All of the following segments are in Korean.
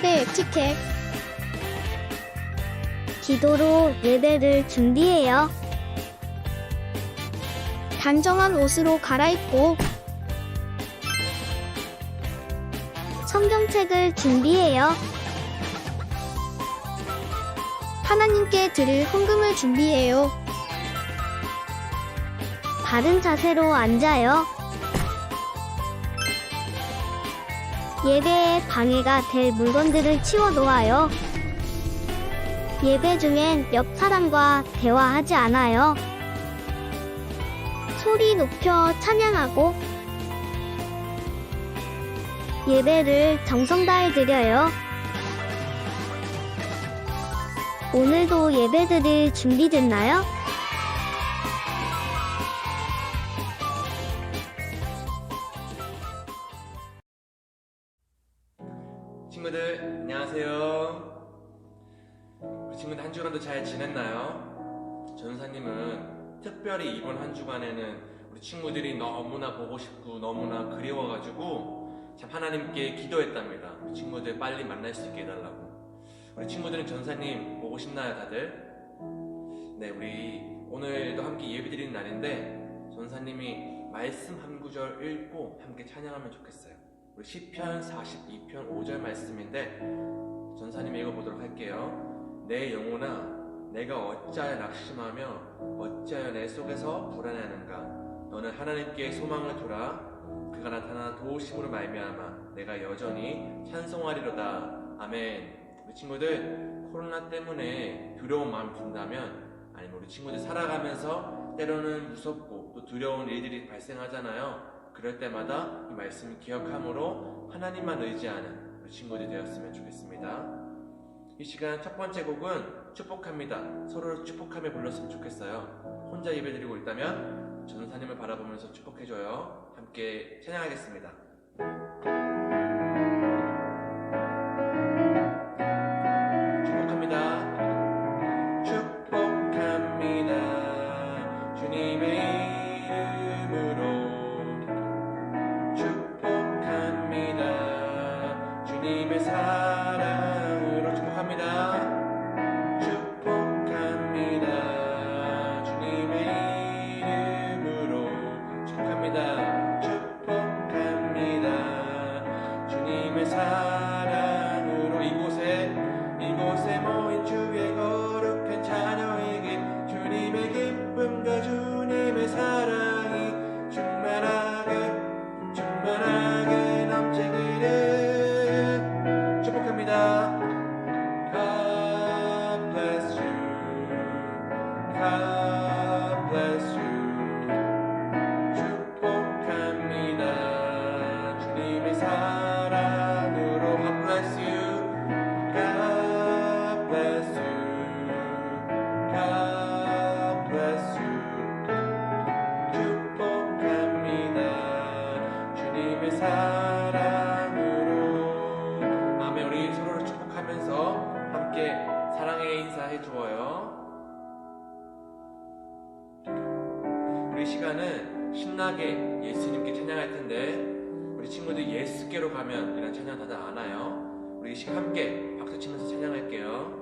예배 에티켓. 기도로 예배를 준비해요. 단정한 옷으로 갈아입고 성경책을 준비해요. 하나님께 드릴 헌금을 준비해요. 바른 자세로 앉아요. 예배에 방해가 될 물건들을 치워 놓아요. 예배 중엔 옆 사람과 대화하지 않아요. 소리 높여 찬양하고 예배를 정성 다해 드려요. 오늘도 예배드릴 준비됐나요? 친구들 안녕하세요. 우리 친구들 한 주간도 잘 지냈나요? 전사님은 특별히 이번 한 주간에는 우리 친구들이 너무나 보고 싶고 너무나 그리워가지고 참 하나님께 기도했답니다. 우리 친구들 빨리 만날 수 있게 해달라고. 우리 친구들은 전사님 보고 싶나요 다들? 네, 우리 오늘도 함께 예배드리는 날인데 전사님이 말씀 한 구절 읽고 함께 찬양하면 좋겠어요. 우리 시편 42편 5절 말씀인데 전사님이 읽어보도록 할게요. 내 영혼아 내가 어찌하여 낙심하며 어찌하여 내 속에서 불안해하는가. 너는 하나님께 소망을 두라. 그가 나타나 도우심으로 말미암아 내가 여전히 찬송하리로다. 아멘. 우리 친구들 코로나 때문에 두려운 마음이 든다면 아니면 우리 친구들 살아가면서 때로는 무섭고 또 두려운 일들이 발생하잖아요. 그럴 때마다 이 말씀을 기억함으로 하나님만 의지하는 우리 친구들이 되었으면 좋겠습니다. 이 시간 첫 번째 곡은 축복합니다. 서로를 축복하며 불렀으면 좋겠어요. 혼자 예배드리고 있다면 전사님을 바라보면서 축복해줘요. 함께 찬양하겠습니다. 축복합니다. 축복합니다. 주님의 주님의 사랑으로 축복합니다. 축복합니다. 주님의 이름으로 축복합니다. 축복합니다. 주님의 사랑으로 이곳에 모인 주의 거룩한 자녀에게 주님의 기쁨과 주님의 사랑이 충만하게 넘치기를 God bless you. God bless you. 축복합니다. 주님의 사랑으로 God bless you. God bless you. God bless you. 축복합니다. 주님의 사랑으로. 아멘. 우리 서로를 축복하면서 함께 사랑의 인사해 주어요. 우리 시간은 신나게 예수님께 찬양할 텐데 우리 친구들 예수께로 가면 이런 찬양 다들 아나요? 우리 이 시간 함께 박수 치면서 찬양할게요.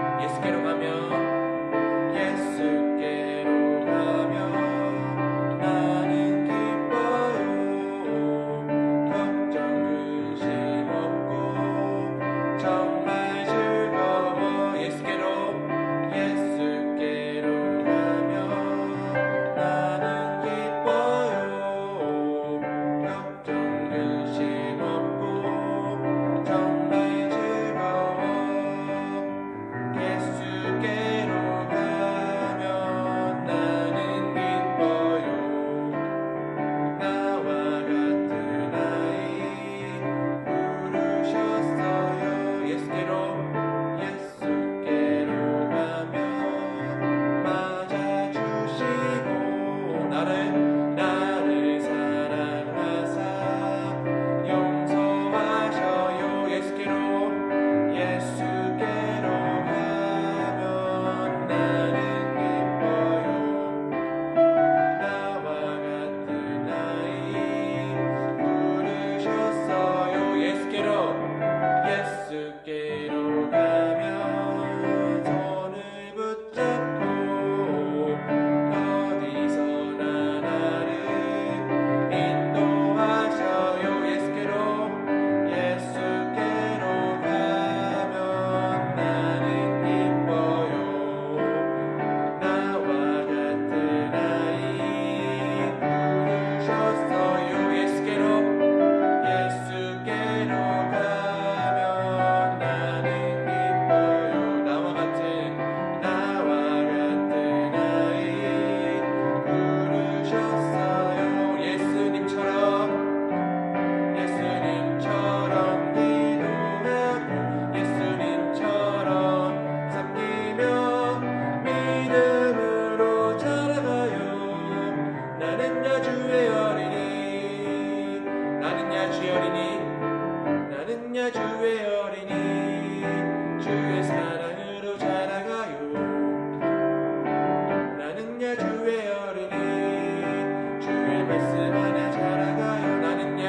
예수께로 가면 나는 기뻐요. 걱정 근심 없고 정말 즐거워. 예수께로 가면 나는 기뻐요. 걱정 근심 나는야 주의 어린이 주의 사랑으로 자라가요. 나는야 주의 어린이 주의 말씀 안에 자라가요. 나는야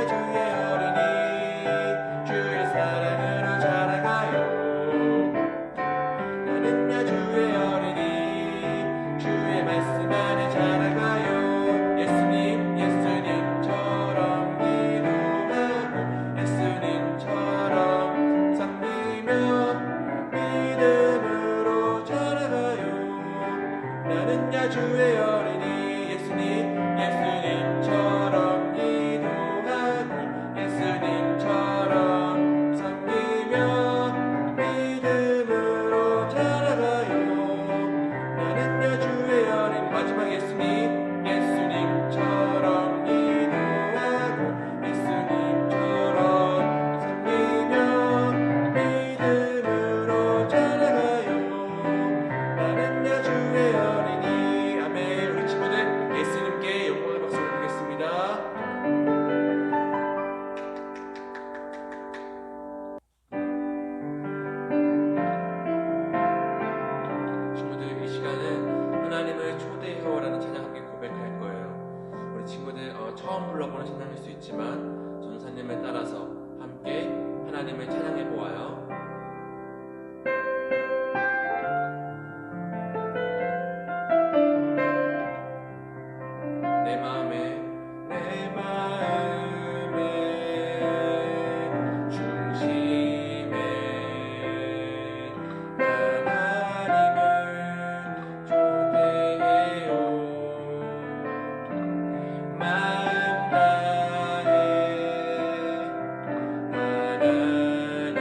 주의 어린이 주의 사랑으로 자라가요. 나는야 주의 어린이 주의 말씀 안에 자라가요. 예수님처럼 기도하고 예수님처럼 섬기며 믿음으로 자라가요. 나는야 주의 어린이 예수님처럼 기도하고 예수님처럼 섬기며 믿음으로 자라가요. 나는야 주의 어린 마지막 예수님처럼 기도하고 예수님처럼 섬기며 믿음으로 자라가요. 나는야 주의 어린이. 아멘. 우리 친구들 예수님께 영광의 박수 올리겠습니다. 친구들, 이 시간은 하나님을 초대해요라는 찬양 함께 고백할 거예요. 우리 친구들 처음 불러보는 찬양일 수 있지만 전사님을 따라서 함께 하나님을 찬양해 보아요. 내 마음에 중심에 하나님을 초대해요. 마음 다해 하나님을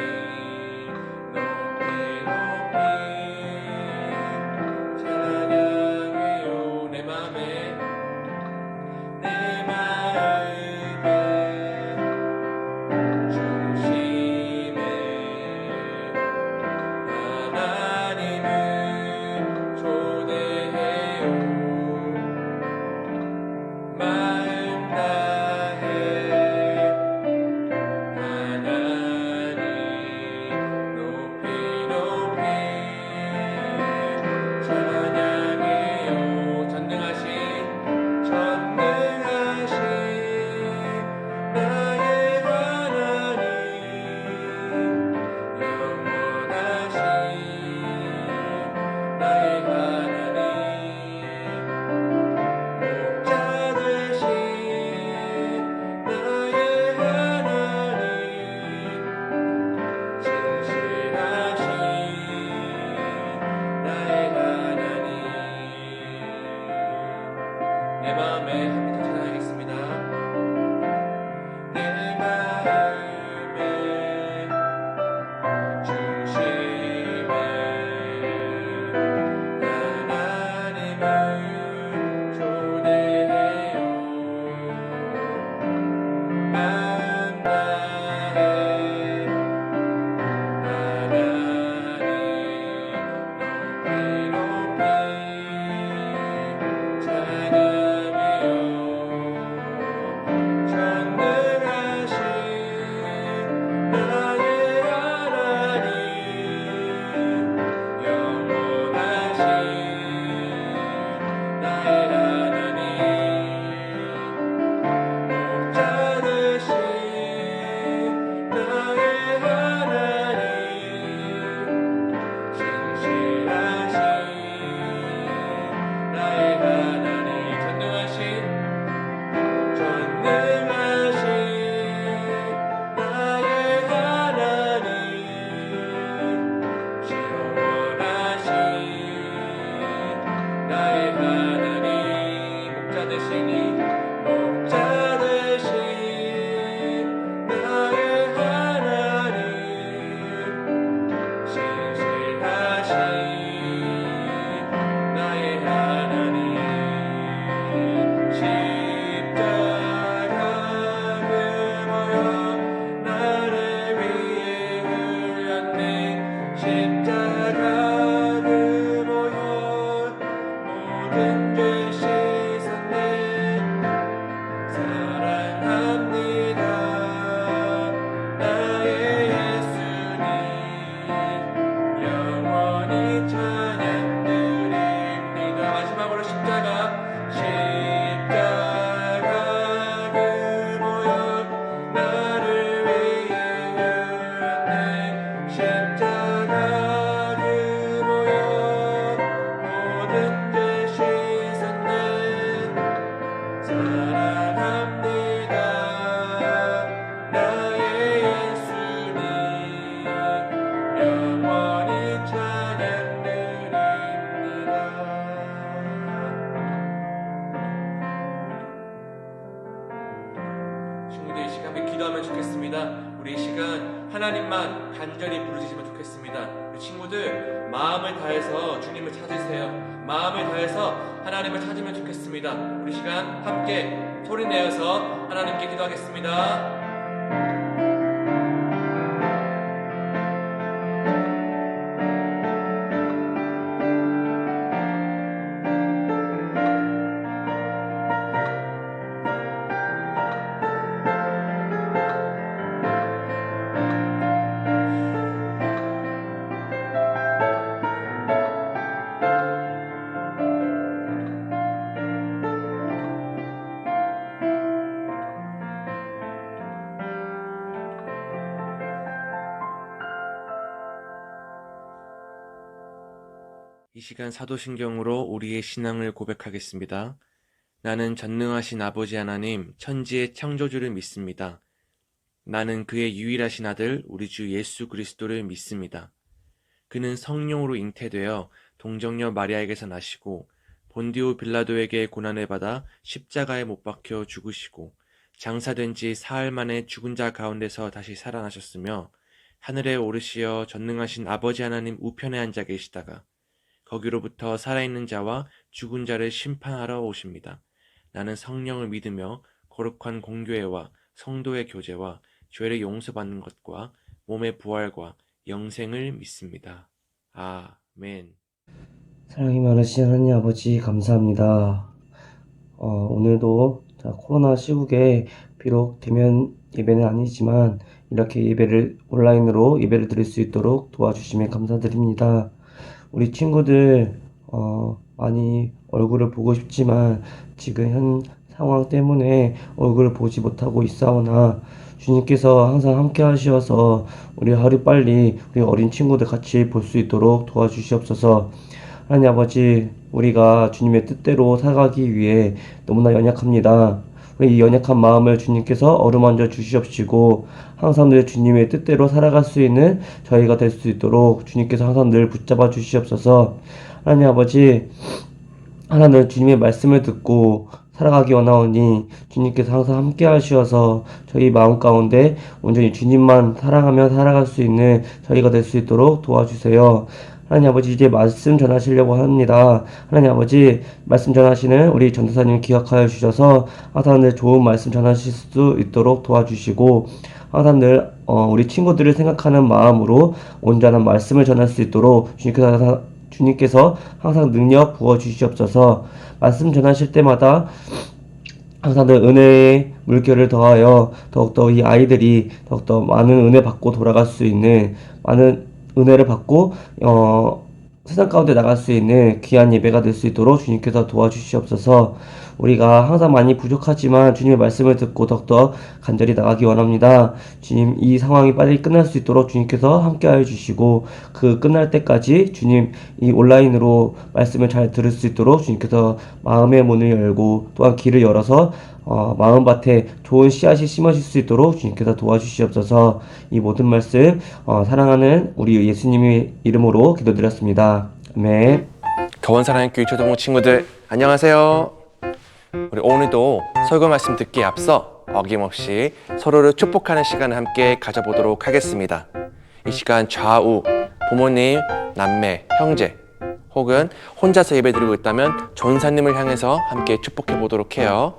우리 이 시간 하나님만 간절히 부르짖으면 좋겠습니다. 우리 친구들 마음을 다해서 주님을 찾으세요. 마음을 다해서 하나님을 찾으면 좋겠습니다. 우리 시간 함께 소리내어서 하나님께 기도하겠습니다. 이 시간 사도신경으로 우리의 신앙을 고백하겠습니다. 나는 전능하신 아버지 하나님, 천지의 창조주를 믿습니다. 나는 그의 유일하신 아들, 우리 주 예수 그리스도를 믿습니다. 그는 성령으로 잉태되어 동정녀 마리아에게서 나시고 본디오 빌라도에게 고난을 받아 십자가에 못 박혀 죽으시고 장사된 지 사흘 만에 죽은 자 가운데서 다시 살아나셨으며 하늘에 오르시어 전능하신 아버지 하나님 우편에 앉아 계시다가 거기로부터 살아있는 자와 죽은 자를 심판하러 오십니다. 나는 성령을 믿으며 거룩한 공교회와 성도의 교제와 죄를 용서받는 것과 몸의 부활과 영생을 믿습니다. 아멘. 사랑이 많으신 하나님 아버지 감사합니다. 오늘도 코로나 시국에 비록 대면 예배는 아니지만 이렇게 온라인으로 예배를 드릴 수 있도록 도와주시면 감사드립니다. 우리 친구들 많이 얼굴을 보고 싶지만 지금 현 상황 때문에 얼굴을 보지 못하고 있사오나 주님께서 항상 함께 하시어서 우리 하루빨리 우리 어린 친구들 같이 볼 수 있도록 도와주시옵소서. 하나님 아버지, 우리가 주님의 뜻대로 살아가기 위해 너무나 연약합니다. 우리 이 연약한 마음을 주님께서 어루만져 주시옵시고 항상 늘 주님의 뜻대로 살아갈 수 있는 저희가 될 수 있도록 주님께서 항상 늘 붙잡아 주시옵소서. 하나님 아버지, 하나님 주님의 말씀을 듣고 살아가기 원하오니 주님께서 항상 함께 하시어서 저희 마음 가운데 온전히 주님만 사랑하며 살아갈 수 있는 저희가 될 수 있도록 도와주세요. 하나님 아버지, 이제 말씀 전하시려고 합니다. 하나님 아버지, 말씀 전하시는 우리 전도사님 기억하여 주셔서 항상 늘 좋은 말씀 전하실 수 있도록 도와주시고 항상 늘 우리 친구들을 생각하는 마음으로 온전한 말씀을 전할 수 있도록 주님께서 항상 능력 부어주시옵소서. 말씀 전하실 때마다 항상 늘 은혜의 물결을 더하여 더욱더 이 아이들이 더욱더 많은 은혜 받고 돌아갈 수 있는, 많은 은혜를 받고 세상 가운데 나갈 수 있는 귀한 예배가 될 수 있도록 주님께서 도와주시옵소서. 우리가 항상 많이 부족하지만 주님의 말씀을 듣고 더욱더 간절히 나가기 원합니다. 주님, 이 상황이 빨리 끝날 수 있도록 주님께서 함께하여 주시고 그 끝날 때까지 주님 이 온라인으로 말씀을 잘 들을 수 있도록 주님께서 마음의 문을 열고 또한 길을 열어서 마음밭에 좋은 씨앗이 심어질 수 있도록 주님께서 도와주시옵소서. 이 모든 말씀 사랑하는 우리 예수님의 이름으로 기도드렸습니다. 아멘. 거원사랑의 교회 초등부 친구들 안녕하세요. 우리 오늘도 설교 말씀 듣기에 앞서 어김없이 서로를 축복하는 시간을 함께 가져보도록 하겠습니다. 이 시간 좌우 부모님, 남매, 형제 혹은 혼자서 예배드리고 있다면 전사님을 향해서 함께 축복해 보도록 해요.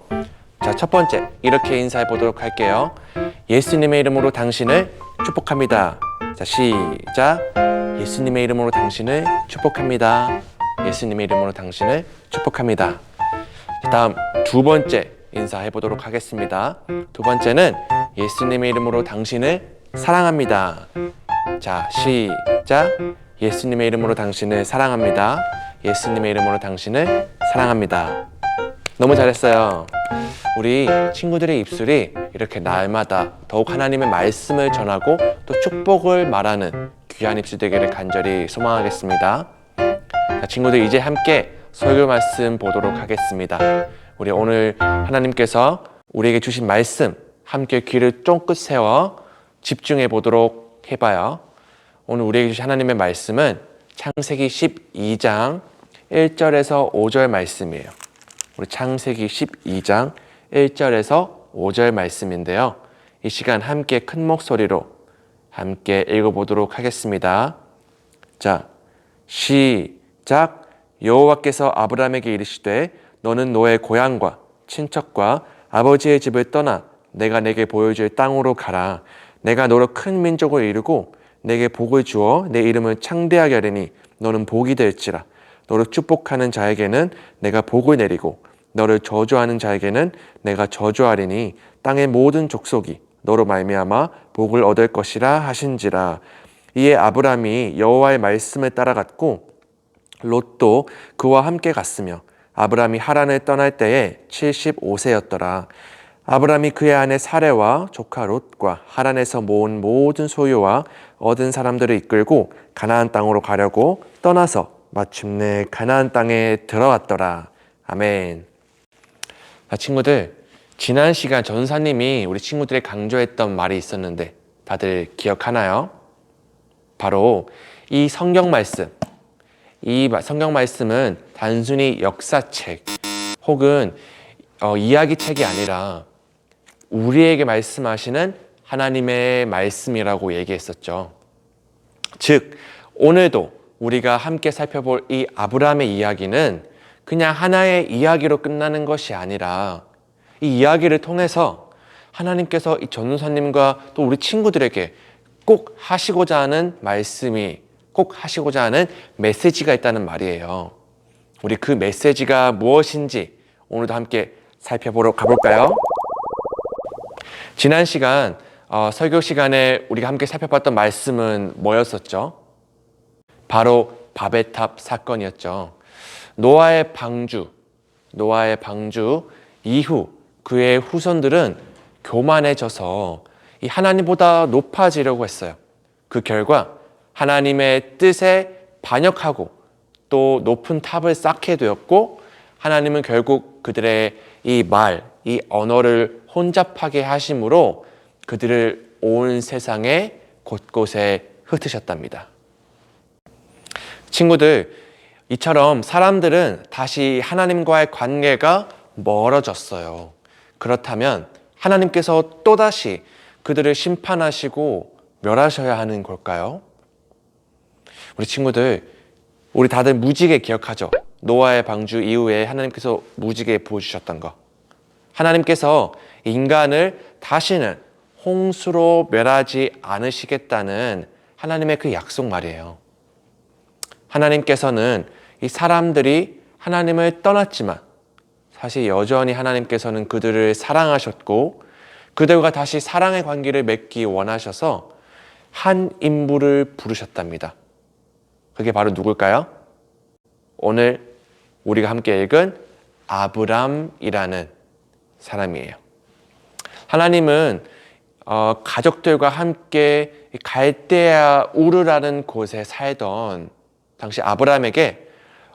자, 첫 번째 이렇게 인사해 보도록 할게요. 예수님의 이름으로 당신을 축복합니다. 자, 시작. 예수님의 이름으로 당신을 축복합니다. 예수님의 이름으로 당신을 축복합니다. 다음 두 번째 인사해 보도록 하겠습니다. 두 번째는 예수님의 이름으로 당신을 사랑합니다. 자, 시작. 예수님의 이름으로 당신을 사랑합니다. 예수님의 이름으로 당신을 사랑합니다. 너무 잘했어요. 우리 친구들의 입술이 이렇게 날마다 더욱 하나님의 말씀을 전하고 또 축복을 말하는 귀한 입술 되기를 간절히 소망하겠습니다. 자, 친구들 이제 함께 설교 말씀 보도록 하겠습니다. 우리 오늘 하나님께서 우리에게 주신 말씀 함께 귀를 쫑긋 세워 집중해 보도록 해봐요. 오늘 우리에게 주신 하나님의 말씀은 창세기 12장 1절에서 5절 말씀이에요. 우리 창세기 12장 1절에서 5절 말씀인데요. 이 시간 함께 큰 목소리로 함께 읽어보도록 하겠습니다. 자, 시작. 여호와께서 아브라함에게 이르시되 너는 너의 고향과 친척과 아버지의 집을 떠나 내가 내게 보여줄 땅으로 가라. 내가 너로 큰 민족을 이루고 내게 복을 주어 내 이름을 창대하게 하리니 너는 복이 될지라. 너를 축복하는 자에게는 내가 복을 내리고 너를 저주하는 자에게는 내가 저주하리니 땅의 모든 족속이 너로 말미암아 복을 얻을 것이라 하신지라. 이에 아브라함이 여호와의 말씀을 따라갔고 롯도 그와 함께 갔으며 아브라함이 하란을 떠날 때에 75세였더라. 아브라함이 그의 아내 사레와 조카 롯과 하란에서 모은 모든 소유와 얻은 사람들을 이끌고 가나안 땅으로 가려고 떠나서 마침내 가나안 땅에 들어왔더라. 아멘. 자, 친구들, 지난 시간 전사님이 우리 친구들이 강조했던 말이 있었는데 다들 기억하나요? 바로 이 성경 말씀. 이 성경 말씀은 단순히 역사책 혹은 이야기책이 아니라 우리에게 말씀하시는 하나님의 말씀이라고 얘기했었죠. 즉, 오늘도 우리가 함께 살펴볼 이 아브라함의 이야기는 그냥 하나의 이야기로 끝나는 것이 아니라 이 이야기를 통해서 하나님께서 이 전도사님과 또 우리 친구들에게 꼭 하시고자 하는 말씀이, 꼭 하시고자 하는 메시지가 있다는 말이에요. 우리 그 메시지가 무엇인지 오늘도 함께 살펴보러 가볼까요? 지난 시간 설교 시간에 우리가 함께 살펴봤던 말씀은 뭐였었죠? 바로 바벨탑 사건이었죠. 노아의 방주 이후 그의 후손들은 교만해져서 이 하나님보다 높아지려고 했어요. 그 결과 하나님의 뜻에 반역하고 또 높은 탑을 쌓게 되었고 하나님은 결국 그들의 이 언어를 혼잡하게 하심으로 그들을 온 세상의 곳곳에 흩으셨답니다. 친구들, 이처럼 사람들은 다시 하나님과의 관계가 멀어졌어요. 그렇다면 하나님께서 또다시 그들을 심판하시고 멸하셔야 하는 걸까요? 우리 친구들, 우리 다들 무지개 기억하죠? 노아의 방주 이후에 하나님께서 무지개 보여주셨던 거. 하나님께서 인간을 다시는 홍수로 멸하지 않으시겠다는 하나님의 그 약속 말이에요. 하나님께서는 이 사람들이 하나님을 떠났지만 사실 여전히 하나님께서는 그들을 사랑하셨고 그들과 다시 사랑의 관계를 맺기 원하셔서 한 인물을 부르셨답니다. 그게 바로 누굴까요? 오늘 우리가 함께 읽은 아브람이라는 사람이에요. 하나님은 가족들과 함께 갈대아 우르라는 곳에 살던 당시 아브람에게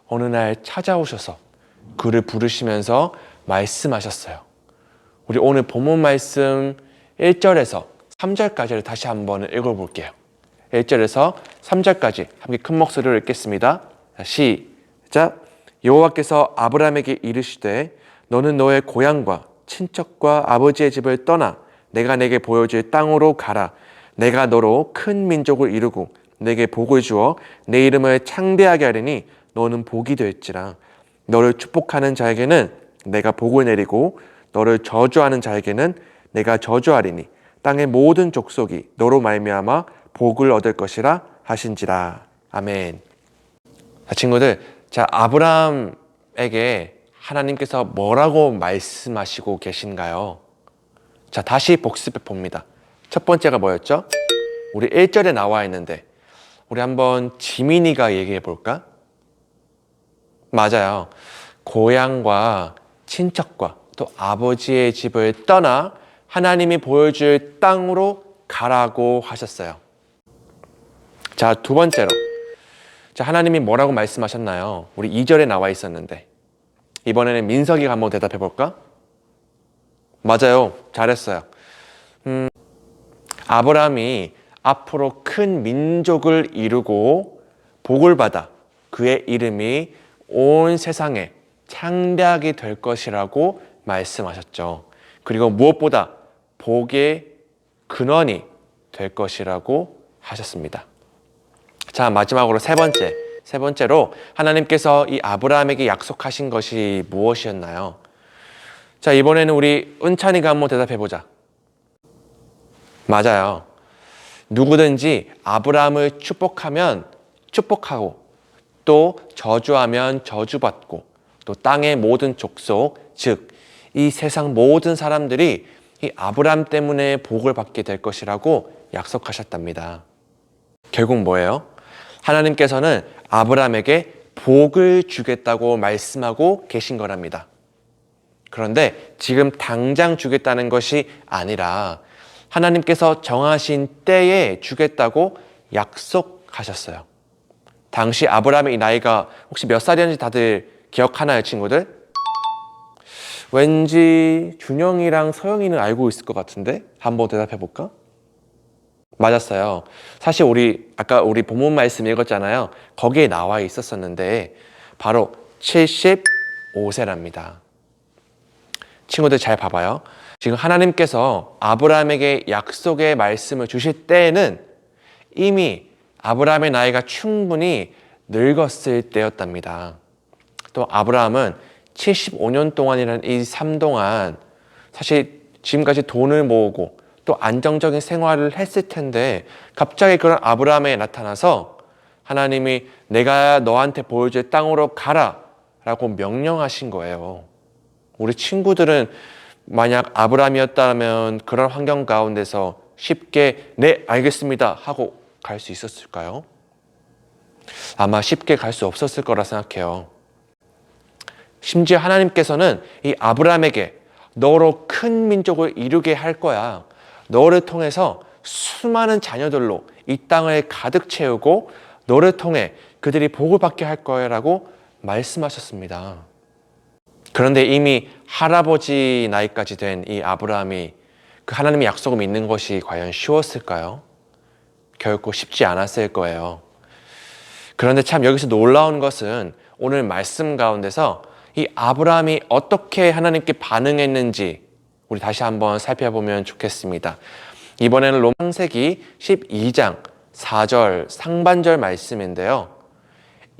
어느 날 찾아오셔서 그를 부르시면서 말씀하셨어요. 우리 오늘 본문 말씀 1절에서 3절까지를 다시 한번 읽어볼게요. 1절에서 3절까지 함께 큰 목소리로 읽겠습니다. 시작. 여호와께서 아브람에게 이르시되 너는 너의 고향과 친척과 아버지의 집을 떠나 내가 내게 보여줄 땅으로 가라. 내가 너로 큰 민족을 이루고 내게 복을 주어 내 이름을 창대하게 하리니 너는 복이 될지라. 너를 축복하는 자에게는 내가 복을 내리고 너를 저주하는 자에게는 내가 저주하리니 땅의 모든 족속이 너로 말미암아 복을 얻을 것이라 하신지라. 아멘. 자, 친구들, 아브라함에게 하나님께서 뭐라고 말씀하시고 계신가요? 자, 다시 복습해 봅니다. 첫 번째가 뭐였죠? 우리 1절에 나와 있는데 우리 한번 지민이가 얘기해 볼까? 맞아요. 고향과 친척과 또 아버지의 집을 떠나 하나님이 보여줄 땅으로 가라고 하셨어요. 자, 두 번째로. 자, 하나님이 뭐라고 말씀하셨나요? 우리 2절에 나와 있었는데 이번에는 민석이가 한번 대답해 볼까? 맞아요. 잘했어요. 아브라함이 앞으로 큰 민족을 이루고 복을 받아 그의 이름이 온 세상에 창대하게 될 것이라고 말씀하셨죠. 그리고 무엇보다 복의 근원이 될 것이라고 하셨습니다. 자, 마지막으로 세 번째로 하나님께서 이 아브라함에게 약속하신 것이 무엇이었나요? 자, 이번에는 우리 은찬이가 한번 대답해보자. 맞아요. 누구든지 아브라함을 축복하면 축복하고 또 저주하면 저주받고 또 땅의 모든 족속, 즉 이 세상 모든 사람들이 이 아브라함 때문에 복을 받게 될 것이라고 약속하셨답니다. 결국 뭐예요? 하나님께서는 아브라함에게 복을 주겠다고 말씀하고 계신 거랍니다. 그런데 지금 당장 주겠다는 것이 아니라 하나님께서 정하신 때에 주겠다고 약속하셨어요. 당시 아브라함의 나이가 혹시 몇 살이었는지 다들 기억하나요, 친구들? 왠지 준영이랑 서영이는 알고 있을 것 같은데 한번 대답해 볼까? 맞았어요. 사실 아까 우리 본문 말씀 읽었잖아요. 거기에 나와 있었었는데 바로 75세랍니다. 친구들 잘 봐봐요. 지금 하나님께서 아브라함에게 약속의 말씀을 주실 때에는 이미 아브라함의 나이가 충분히 늙었을 때였답니다. 또 아브라함은 75년 동안이라는 이 삶 동안 사실 지금까지 돈을 모으고 또 안정적인 생활을 했을 텐데 갑자기 그런 아브라함에 나타나서 하나님이 내가 너한테 보여줄 땅으로 가라 라고 명령하신 거예요. 우리 친구들은 만약 아브라함이었다면 그런 환경 가운데서 쉽게 네 알겠습니다 하고 갈 수 있었을까요? 아마 쉽게 갈 수 없었을 거라 생각해요. 심지어 하나님께서는 이 아브라함에게 너로 큰 민족을 이루게 할 거야. 너를 통해서 수많은 자녀들로 이 땅을 가득 채우고 너를 통해 그들이 복을 받게 할 거야 라고 말씀하셨습니다. 그런데 이미 할아버지 나이까지 된 이 아브라함이 그 하나님의 약속을 믿는 것이 과연 쉬웠을까요? 결코 쉽지 않았을 거예요. 그런데 참 여기서 놀라운 것은 오늘 말씀 가운데서 이 아브라함이 어떻게 하나님께 반응했는지 우리 다시 한번 살펴보면 좋겠습니다. 이번에는 창세기 12장 4절 상반절 말씀인데요.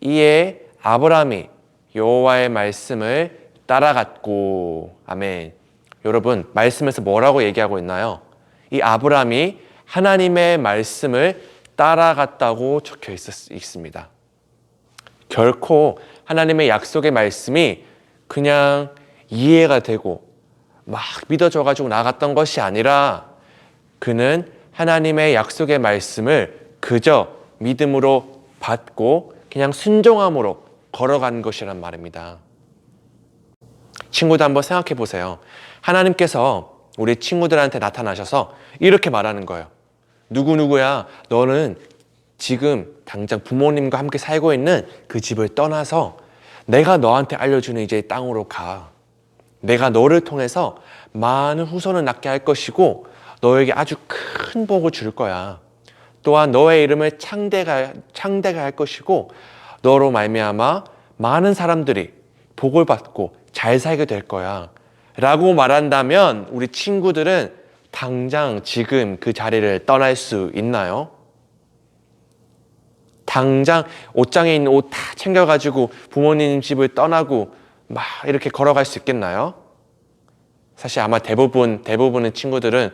이에 아브라함이 여호와의 말씀을 따라갔고, 아멘. 여러분, 말씀에서 뭐라고 얘기하고 있나요? 이 아브라함이 하나님의 말씀을 따라갔다고 적혀 있습니다. 결코 하나님의 약속의 말씀이 그냥 이해가 되고 막 믿어져가지고 나갔던 것이 아니라 그는 하나님의 약속의 말씀을 그저 믿음으로 받고 그냥 순종함으로 걸어간 것이란 말입니다. 친구들 한번 생각해 보세요. 하나님께서 우리 친구들한테 나타나셔서 이렇게 말하는 거예요. 누구누구야, 너는 지금 당장 부모님과 함께 살고 있는 그 집을 떠나서 내가 너한테 알려주는 이제 땅으로 가. 내가 너를 통해서 많은 후손을 낳게 할 것이고 너에게 아주 큰 복을 줄 거야. 또한 너의 이름을 창대하게 할 것이고 너로 말미암아 많은 사람들이 복을 받고 잘 살게 될 거야 라고 말한다면 우리 친구들은 당장 지금 그 자리를 떠날 수 있나요? 당장 옷장에 있는 옷 다 챙겨가지고 부모님 집을 떠나고 막 이렇게 걸어갈 수 있겠나요? 사실 아마 대부분의 친구들은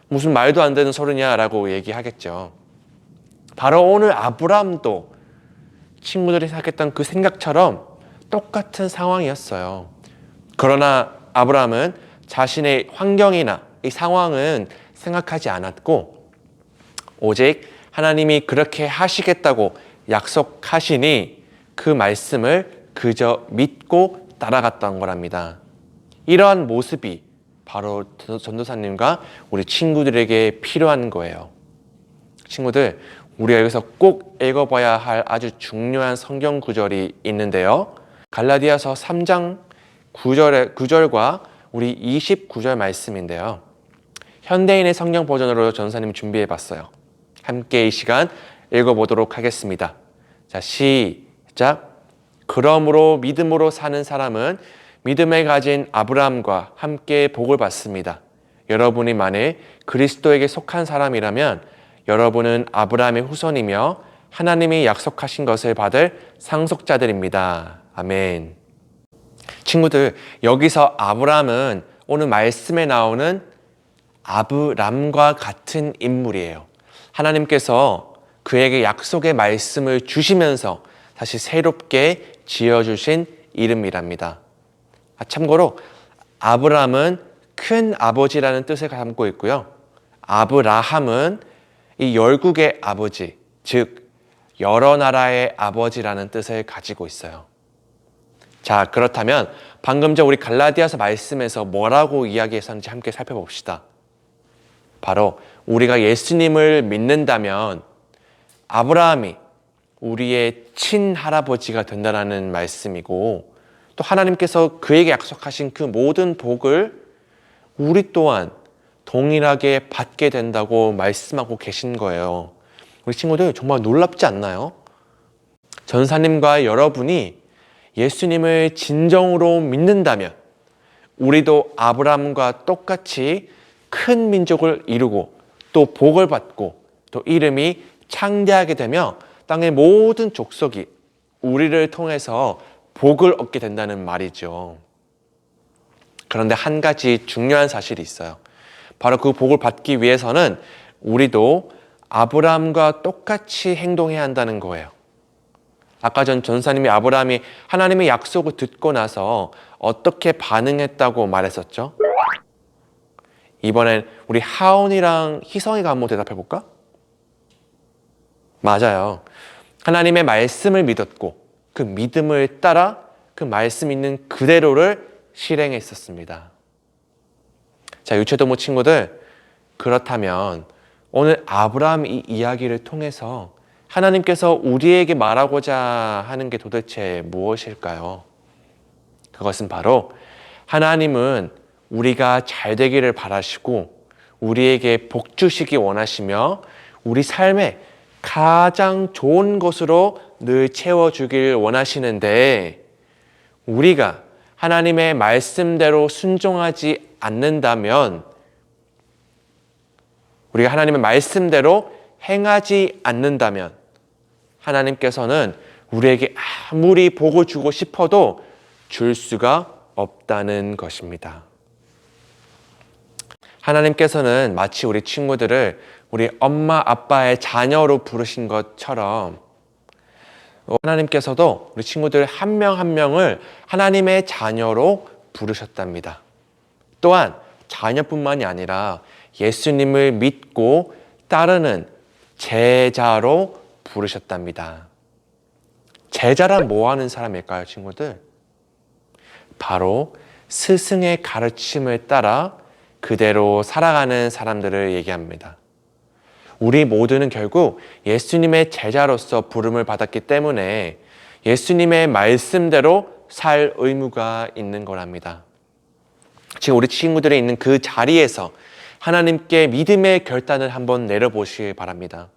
무슨 말도 안 되는 소리냐 라고 얘기하겠죠. 바로 오늘 아브라함도 친구들이 생각했던 그 생각처럼 똑같은 상황이었어요. 그러나 아브라함은 자신의 환경이나 이 상황은 생각하지 않았고 오직 하나님이 그렇게 하시겠다고 약속하시니 그 말씀을 그저 믿고 따라갔던 거랍니다. 이러한 모습이 바로 전도사님과 우리 친구들에게 필요한 거예요. 친구들, 우리가 여기서 꼭 읽어봐야 할 아주 중요한 성경 구절이 있는데요. 갈라디아서 3장 9절과 우리 29절 말씀인데요. 현대인의 성경 버전으로 전사님 준비해봤어요. 함께 이 시간 읽어보도록 하겠습니다. 자, 시작. 그러므로 믿음으로 사는 사람은 믿음에 가진 아브라함과 함께 복을 받습니다. 여러분이 만일 그리스도에게 속한 사람이라면 여러분은 아브라함의 후손이며 하나님이 약속하신 것을 받을 상속자들입니다. 아멘. 친구들, 여기서 아브라함은 오늘 말씀에 나오는 아브람과 같은 인물이에요. 하나님께서 그에게 약속의 말씀을 주시면서 다시 새롭게 지어주신 이름이랍니다. 참고로 아브람은 큰 아버지라는 뜻을 담고 있고요. 아브라함은 이 열국의 아버지, 즉 여러 나라의 아버지라는 뜻을 가지고 있어요. 자, 그렇다면 방금 전 우리 갈라디아서 말씀에서 뭐라고 이야기했었는지 함께 살펴봅시다. 바로 우리가 예수님을 믿는다면 아브라함이 우리의 친할아버지가 된다는 말씀이고, 또 하나님께서 그에게 약속하신 그 모든 복을 우리 또한 동일하게 받게 된다고 말씀하고 계신 거예요. 우리 친구들 정말 놀랍지 않나요? 전사님과 여러분이 예수님을 진정으로 믿는다면 우리도 아브라함과 똑같이 큰 민족을 이루고 또 복을 받고 또 이름이 창대하게 되며 땅의 모든 족속이 우리를 통해서 복을 얻게 된다는 말이죠. 그런데 한 가지 중요한 사실이 있어요. 바로 그 복을 받기 위해서는 우리도 아브라함과 똑같이 행동해야 한다는 거예요. 아까 전 전사님이 아브라함이 하나님의 약속을 듣고 나서 어떻게 반응했다고 말했었죠? 이번엔 우리 하온이랑 희성이가 한번 대답해 볼까? 맞아요. 하나님의 말씀을 믿었고 그 믿음을 따라 그 말씀 있는 그대로를 실행했었습니다. 자, 유채도모 친구들, 그렇다면 오늘 아브라함 이 이야기를 통해서 하나님께서 우리에게 말하고자 하는 게 도대체 무엇일까요? 그것은 바로 하나님은 우리가 잘 되기를 바라시고 우리에게 복 주시기 원하시며 우리 삶에 가장 좋은 것으로 늘 채워주길 원하시는데, 우리가 하나님의 말씀대로 순종하지 않는다면, 우리가 하나님의 말씀대로 행하지 않는다면 하나님께서는 우리에게 아무리 복을 주고 싶어도 줄 수가 없다는 것입니다. 하나님께서는 마치 우리 친구들을 우리 엄마 아빠의 자녀로 부르신 것처럼 하나님께서도 우리 친구들 한 명 한 명을 하나님의 자녀로 부르셨답니다. 또한 자녀뿐만이 아니라 예수님을 믿고 따르는 제자로 부르셨답니다. 제자란 뭐 하는 사람일까요, 친구들? 바로 스승의 가르침을 따라 그대로 살아가는 사람들을 얘기합니다. 우리 모두는 결국 예수님의 제자로서 부름을 받았기 때문에 예수님의 말씀대로 살 의무가 있는 거랍니다. 지금 우리 친구들이 있는 그 자리에서 하나님께 믿음의 결단을 한번 내려보시기 바랍니다.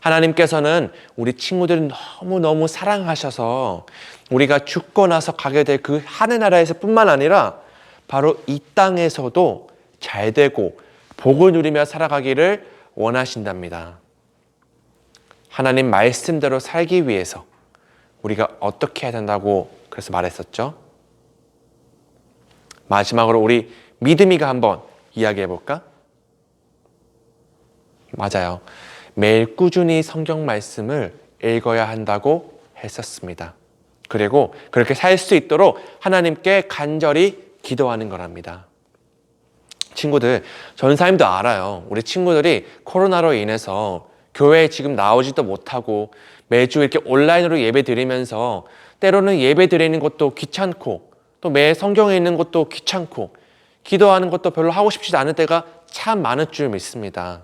하나님께서는 우리 친구들을 너무너무 사랑하셔서 우리가 죽고 나서 가게 될 그 하늘나라에서 뿐만 아니라 바로 이 땅에서도 잘 되고 복을 누리며 살아가기를 원하신답니다. 하나님 말씀대로 살기 위해서 우리가 어떻게 해야 된다고 그래서 말했었죠? 마지막으로 우리 믿음이가 한번 이야기해 볼까? 맞아요. 매일 꾸준히 성경 말씀을 읽어야 한다고 했었습니다. 그리고 그렇게 살 수 있도록 하나님께 간절히 기도하는 거랍니다. 친구들, 전사님도 알아요. 우리 친구들이 코로나로 인해서 교회에 지금 나오지도 못하고 매주 이렇게 온라인으로 예배 드리면서 때로는 예배 드리는 것도 귀찮고 또 매 성경에 있는 것도 귀찮고 기도하는 것도 별로 하고 싶지 않을 때가 참 많을 줄 믿습니다.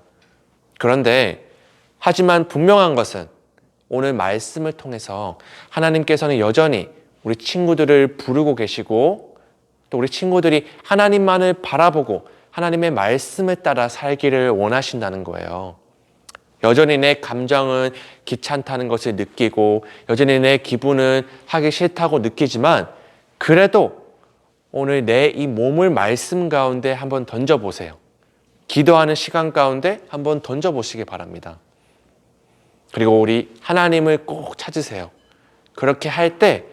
그런데 하지만 분명한 것은 오늘 말씀을 통해서 하나님께서는 여전히 우리 친구들을 부르고 계시고 또 우리 친구들이 하나님만을 바라보고 하나님의 말씀을 따라 살기를 원하신다는 거예요. 여전히 내 감정은 귀찮다는 것을 느끼고 여전히 내 기분은 하기 싫다고 느끼지만 그래도 오늘 내 이 몸을 말씀 가운데 한번 던져보세요. 기도하는 시간 가운데 한번 던져보시기 바랍니다. 그리고 우리 하나님을 꼭 찾으세요. 그렇게 할 때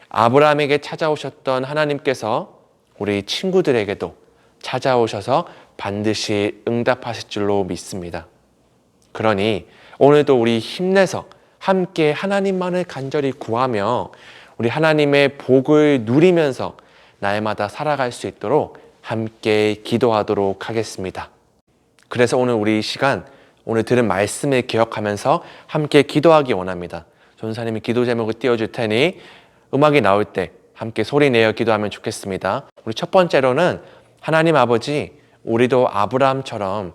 아브라함에게 찾아오셨던 하나님께서 우리 친구들에게도 찾아오셔서 반드시 응답하실 줄로 믿습니다. 그러니 오늘도 우리 힘내서 함께 하나님만을 간절히 구하며 우리 하나님의 복을 누리면서 날마다 살아갈 수 있도록 함께 기도하도록 하겠습니다. 그래서 오늘 우리 시간, 오늘 들은 말씀을 기억하면서 함께 기도하기 원합니다. 전사님이 기도 제목을 띄워줄 테니 음악이 나올 때 함께 소리 내어 기도하면 좋겠습니다. 우리 첫 번째로는 하나님 아버지, 우리도 아브라함처럼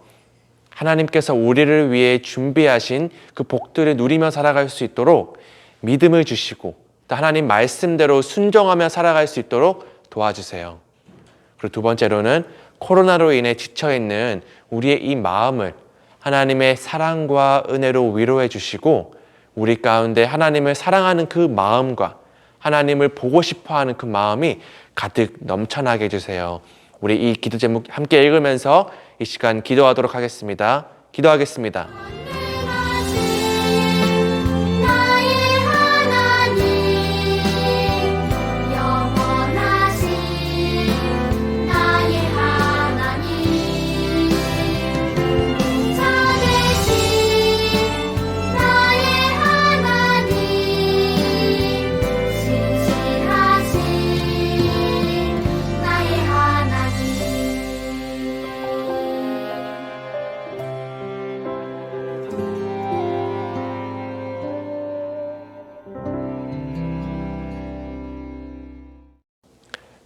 하나님께서 우리를 위해 준비하신 그 복들을 누리며 살아갈 수 있도록 믿음을 주시고 또 하나님 말씀대로 순종하며 살아갈 수 있도록 도와주세요. 그리고 두 번째로는 코로나로 인해 지쳐있는 우리의 이 마음을 하나님의 사랑과 은혜로 위로해 주시고 우리 가운데 하나님을 사랑하는 그 마음과 하나님을 보고 싶어하는 그 마음이 가득 넘쳐나게 해주세요. 우리 이 기도 제목 함께 읽으면서 이 시간 기도하도록 하겠습니다. 기도하겠습니다.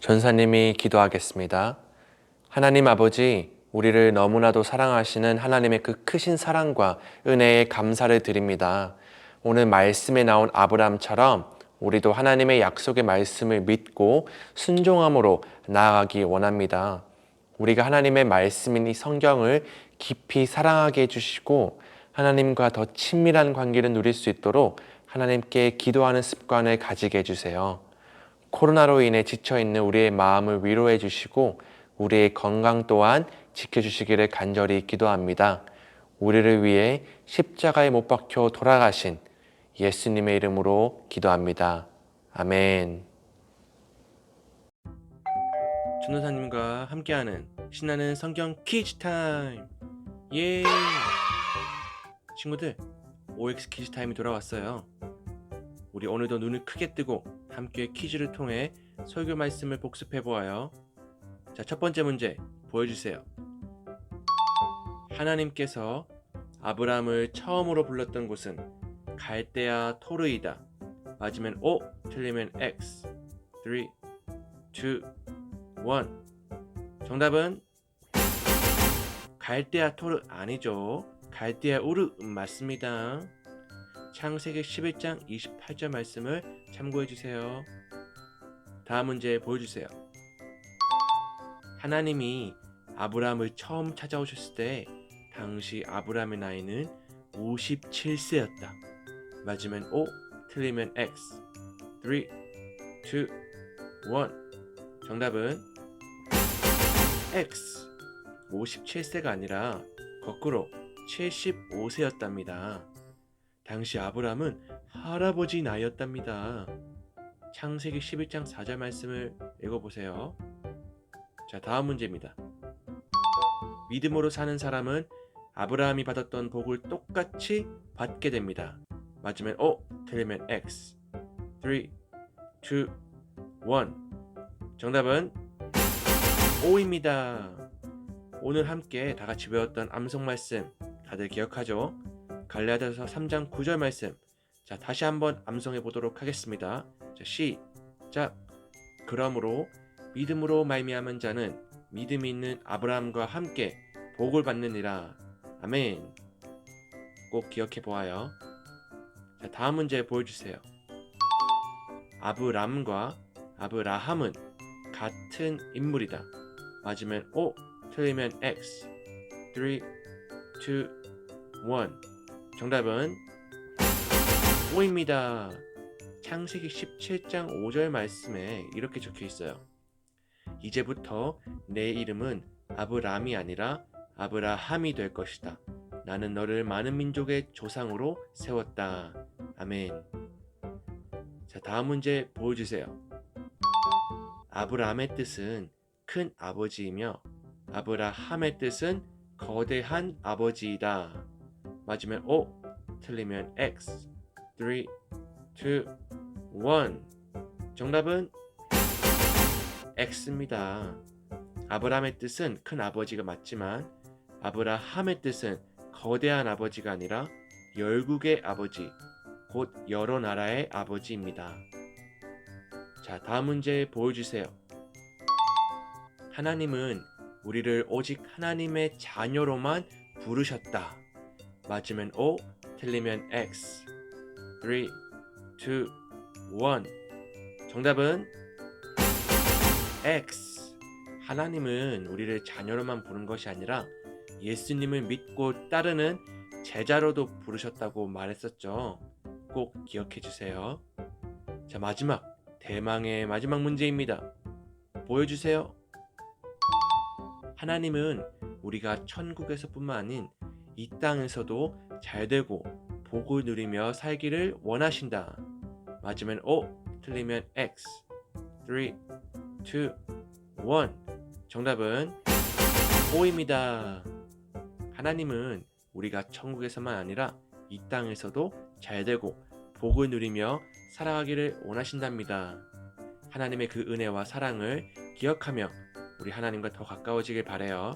전사님이 기도하겠습니다. 하나님 아버지, 우리를 너무나도 사랑하시는 하나님의 그 크신 사랑과 은혜에 감사를 드립니다. 오늘 말씀에 나온 아브라함처럼 우리도 하나님의 약속의 말씀을 믿고 순종함으로 나아가기 원합니다. 우리가 하나님의 말씀인 이 성경을 깊이 사랑하게 해주시고 하나님과 더 친밀한 관계를 누릴 수 있도록 하나님께 기도하는 습관을 가지게 해주세요. 코로나로 인해 지쳐있는 우리의 마음을 위로해 주시고 우리의 건강 또한 지켜주시기를 간절히 기도합니다. 우리를 위해 십자가에 못 박혀 돌아가신 예수님의 이름으로 기도합니다. 아멘. 전도사님과 함께하는 신나는 성경 퀴즈 타임. 예! 친구들, OX 퀴즈 타임이 돌아왔어요. 우리 오늘도 눈을 크게 뜨고 함께 퀴즈를 통해 설교 말씀을 복습해 보아요. 자, 첫 번째 문제 보여주세요. 하나님께서 아브라함을 처음으로 불렀던 곳은 갈대아 토르이다. 맞으면 O, 틀리면 X. 3, 2, 1. 정답은 갈대아 토르 아니죠. 갈대아 우르 맞습니다. 창세기 11장 28절 말씀을 참고해주세요. 다음 문제 보여주세요. 하나님이 아브라함을 처음 찾아오셨을 때 당시 아브라함의 나이는 57세였다. 맞으면 O, 틀리면 X. 3, 2, 1. 정답은 X. 57세가 아니라 거꾸로 75세였답니다. 당시 아브라함은 할아버지 나이였답니다. 창세기 11장 4절 말씀을 읽어보세요. 자, 다음 문제입니다. 믿음으로 사는 사람은 아브라함이 받았던 복을 똑같이 받게 됩니다. 맞으면 O, 틀리면 X. 3, 2, 1. 정답은 O입니다. 오늘 함께 다 같이 배웠던 암송 말씀 다들 기억하죠? 갈라디아서 3장 9절 말씀. 자, 다시 한번 암송해 보도록 하겠습니다. 자, 시작. 그러므로 믿음으로 말미암은 자는 믿음이 있는 아브라함과 함께 복을 받느니라. 아멘. 꼭 기억해 보아요. 자, 다음 문제 보여주세요. 아브람과 아브라함은 같은 인물이다. 맞으면 O, 틀리면 X. 3, 2, 1. 정답은 O입니다. 창세기 17장 5절 말씀에 이렇게 적혀 있어요. 이제부터 내 이름은 아브람이 아니라 아브라함이 될 것이다. 나는 너를 많은 민족의 조상으로 세웠다. 아멘. 자, 다음 문제 보여주세요. 아브라함의 뜻은 큰 아버지이며 아브라함의 뜻은 거대한 아버지이다. 맞으면 O, 틀리면 X. 3, 2, 1. 정답은 X입니다. 아브라함의 뜻은 큰 아버지가 맞지만 아브라함의 뜻은 거대한 아버지가 아니라 열국의 아버지, 곧 여러 나라의 아버지입니다. 자, 다음 문제 보여주세요. 하나님은 우리를 오직 하나님의 자녀로만 부르셨다. 맞으면 O, 틀리면 X. 3, 2, 1. 정답은 X. 하나님은 우리를 자녀로만 부른 것이 아니라 예수님을 믿고 따르는 제자로도 부르셨다고 말했었죠. 꼭 기억해 주세요. 자, 대망의 마지막 문제입니다. 보여주세요. 하나님은 우리가 천국에서뿐만 아닌 이 땅에서도 잘되고 복을 누리며 살기를 원하신다. 맞으면 O, 틀리면 X. 3, 2, 1. 정답은 O입니다. 하나님은 우리가 천국에서만 아니라 이 땅에서도 잘되고 복을 누리며 살아가기를 원하신답니다. 하나님의 그 은혜와 사랑을 기억하며 우리 하나님과 더 가까워지길 바라요.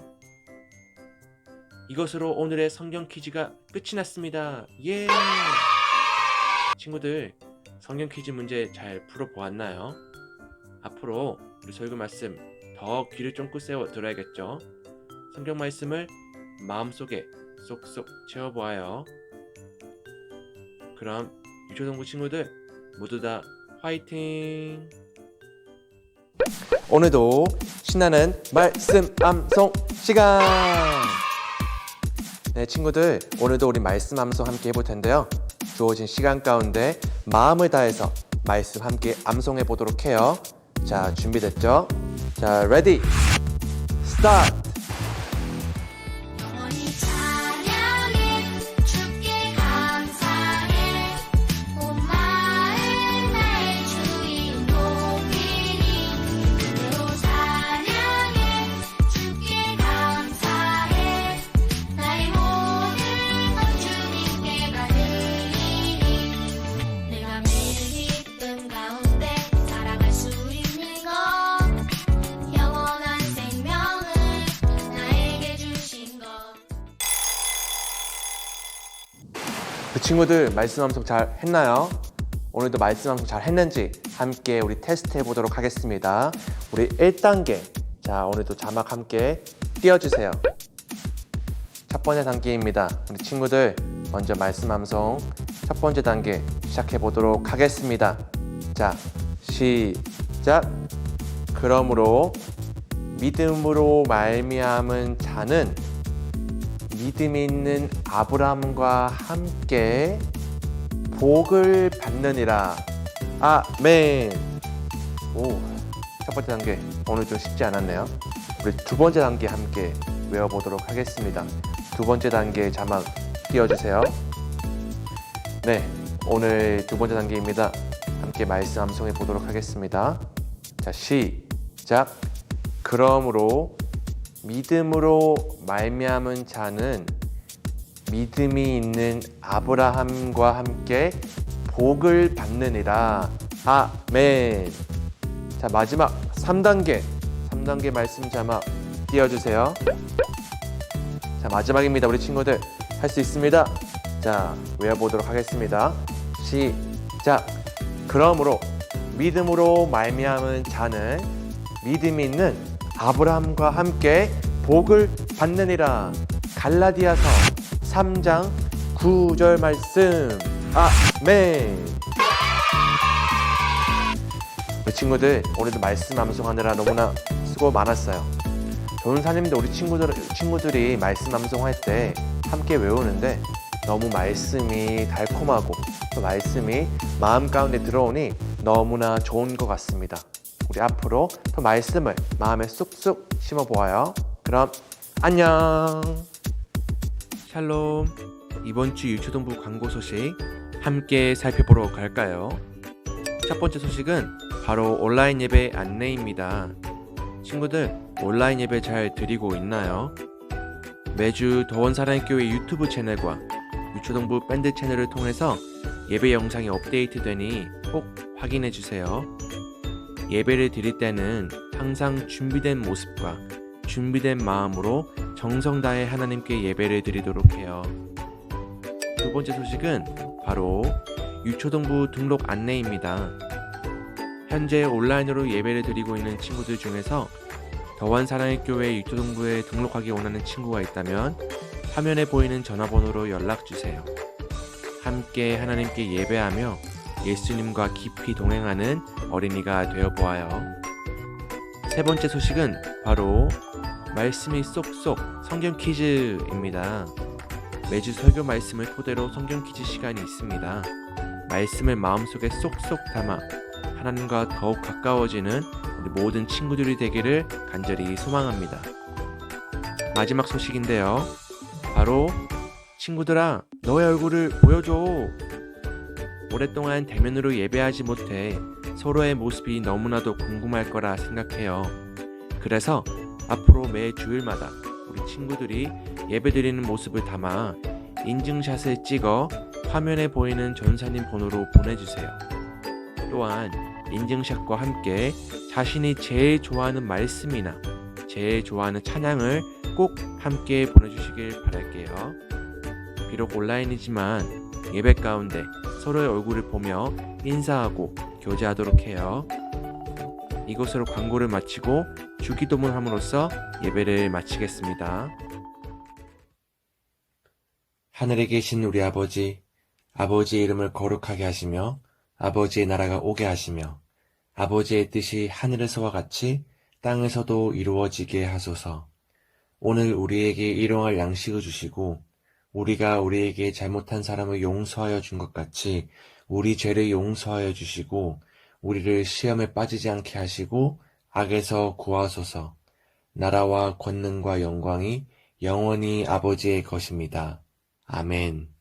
이것으로 오늘의 성경 퀴즈가 끝이 났습니다. 예! 친구들, 성경 퀴즈 문제 잘 풀어보았나요? 앞으로 우리 설교 말씀 더 귀를 쫑긋 세워 들어야겠죠? 성경 말씀을 마음속에 쏙쏙 채워보아요. 그럼 유초동부 친구들 모두 다 화이팅! 오늘도 신나는 말씀 암송 시간! 네, 친구들, 오늘도 우리 말씀 암송 함께 해볼 텐데요. 주어진 시간 가운데 마음을 다해서 말씀 함께 암송해 보도록 해요. 자, 준비됐죠? 자, 레디, 스타트! 영원히 찬양해 주께 감사해 온 마음 나의 주인 높이니 그대로 찬양해 주께 감사해 나의 모든 것 주님께 받으리니 내가 매일 기쁨 가운데 살아갈 수 있는 것 영원한 생명을 나에게 주신 것 그 친구들 말씀 암송 잘 했나요? 오늘도 말씀 암송 잘 했는지 함께 우리 테스트 해보도록 하겠습니다. 우리 1단계, 자, 오늘도 자막 함께 띄워주세요. 첫 번째 단계입니다. 우리 친구들 먼저 말씀 암송 첫 번째 단계 시작해 보도록 하겠습니다. 자, 시작. 그러므로 믿음으로 말미암은 자는 믿음이 있는 아브라함과 함께 복을 받느니라. 아멘. 오, 첫 번째 단계 오늘 좀 쉽지 않았네요. 우리 두 번째 단계 함께 외워보도록 하겠습니다. 두 번째 단계 자막 띄워주세요. 네, 오늘 두 번째 단계입니다. 함께 말씀 암송해 보도록 하겠습니다. 자, 시작. 그러므로 믿음으로 말미암은 자는 믿음이 있는 아브라함과 함께 복을 받느니라. 아멘. 자, 마지막 3단계 말씀 자막 띄워주세요. 자, 마지막입니다. 우리 친구들 할 수 있습니다. 자, 외워보도록 하겠습니다. 시작. 그러므로 믿음으로 말미암은 자는 믿음이 있는 아브라함과 함께 복을 받느니라. 갈라디아서 3장 9절 말씀. 아멘. 우리 친구들 오늘도 말씀 암송하느라 너무나 수고 많았어요. 전사님도 우리 친구들이 말씀 암송할 때 함께 외우는데 너무 말씀이 달콤하고 또 말씀이 마음 가운데 들어오니 너무나 좋은 것 같습니다. 우리 앞으로 또 말씀을 마음에 쑥쑥 심어 보아요. 그럼 안녕. 샬롬. 이번 주 유초동부 광고 소식 함께 살펴보러 갈까요? 첫 번째 소식은 바로 온라인 예배 안내입니다. 친구들, 온라인 예배 잘 드리고 있나요? 매주 더원사랑교회 유튜브 채널과 유초동부 밴드 채널을 통해서 예배 영상이 업데이트되니 꼭 확인해주세요. 예배를 드릴 때는 항상 준비된 모습과 준비된 마음으로 정성 다해 하나님께 예배를 드리도록 해요. 두 번째 소식은 바로 유초동부 등록 안내입니다. 현재 온라인으로 예배를 드리고 있는 친구들 중에서 더원 사랑의 교회 유초동부에 등록하기 원하는 친구가 있다면 화면에 보이는 전화번호로 연락주세요. 함께 하나님께 예배하며 예수님과 깊이 동행하는 어린이가 되어보아요. 세 번째 소식은 바로 말씀이 쏙쏙 성경 퀴즈입니다. 매주 설교 말씀을 토대로 성경 퀴즈 시간이 있습니다. 말씀을 마음속에 쏙쏙 담아 하나님과 더욱 가까워지는 우리 모든 친구들이 되기를 간절히 소망합니다. 마지막 소식인데요. 바로 친구들아, 너의 얼굴을 보여줘. 오랫동안 대면으로 예배하지 못해 서로의 모습이 너무나도 궁금할 거라 생각해요. 그래서 앞으로 매 주일마다 우리 친구들이 예배드리는 모습을 담아 인증샷을 찍어 화면에 보이는 전사님 번호로 보내주세요. 또한 인증샷과 함께 자신이 제일 좋아하는 말씀이나 제일 좋아하는 찬양을 꼭 함께 보내주시길 바랄게요. 비록 온라인이지만 예배 가운데 서로의 얼굴을 보며 인사하고 교제하도록 해요. 이것으로 광고를 마치고 주기도문 함으로써 예배를 마치겠습니다. 하늘에 계신 우리 아버지, 아버지의 이름을 거룩하게 하시며 아버지의 나라가 오게 하시며 아버지의 뜻이 하늘에서와 같이 땅에서도 이루어지게 하소서. 오늘 우리에게 일용할 양식을 주시고 우리가 우리에게 잘못한 사람을 용서하여 준 것 같이 우리 죄를 용서하여 주시고 우리를 시험에 빠지지 않게 하시고 악에서 구하소서. 나라와 권능과 영광이 영원히 아버지의 것입니다. 아멘.